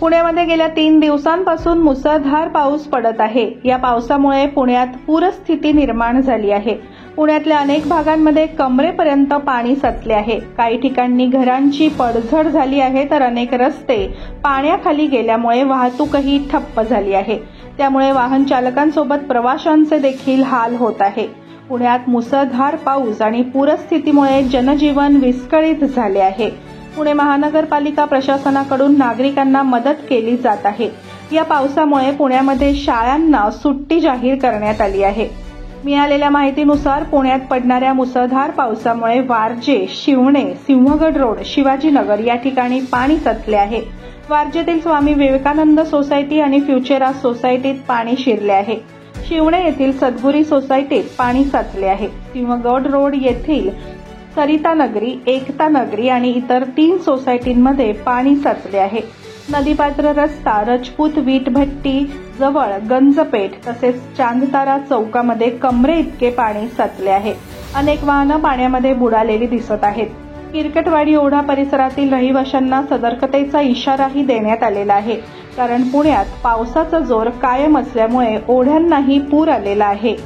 पुण्यामध्ये गेल्या 3 दिवसांपासून मुसळधार पाऊस पडत आहे। या पावसामुळे पुण्यात पूरस्थिती निर्माण झाली आहे। पुण्यातल्या अनेक भागांमध्ये कमरेपर्यंत पाणी साचले आहे। काही ठिकाणी घरांची पडझड झाली आहे, तर अनेक रस्ते पाण्याखाली गेल्यामुळे वाहतूकही ठप्प झाली आहे। त्यामुळे वाहन चालकांसोबत प्रवाशांचे देखील हाल होत आहे। पुण्यात मुसळधार पाऊस आणि पूरस्थितीमुळे जनजीवन विस्कळीत झाले आहे। पुणे महानगरपालिका प्रशासनाकडून नागरिकांना मदत केली जात आहे। या पावसामुळे पुण्यामध्ये शाळांना सुट्टी जाहीर करण्यात आली आहे। मिळालेल्या माहितीनुसार पुण्यात पडणाऱ्या मुसळधार पावसामुळे वारजे, शिवणे, सिंहगड रोड, शिवाजीनगर या ठिकाणी पाणी साचले आहे। वारजेतील स्वामी विवेकानंद सोसायटी आणि फ्युचेरा सोसायटीत पाणी शिरले आहे। शिवणे येथील सद्गुरी सोसायटीत पाणी साचले आहे। सिंहगड रोड येथील सरिता नगरी, एकता नगरी आणि इतर 3 सोसायटींमध्ये पाणी साचले आहे। नदीपात्र रस्ता, रजपूत वीटभट्टी जवळ गंजपेठ तसेच चांदतारा चौकामध्ये कमरे इतके पाणी साचले आहे। अनेक वाहनं पाण्यामध्ये बुडालेली दिसत आहेत। किरकटवाडी ओढा परिसरातील रहिवाशांना सतर्कतेचा इशाराही देण्यात आलेला आहे, कारण पुण्यात पावसाचा जोर कायम असल्यामुळे ओढ्यांनाही पूर आलेला आहे।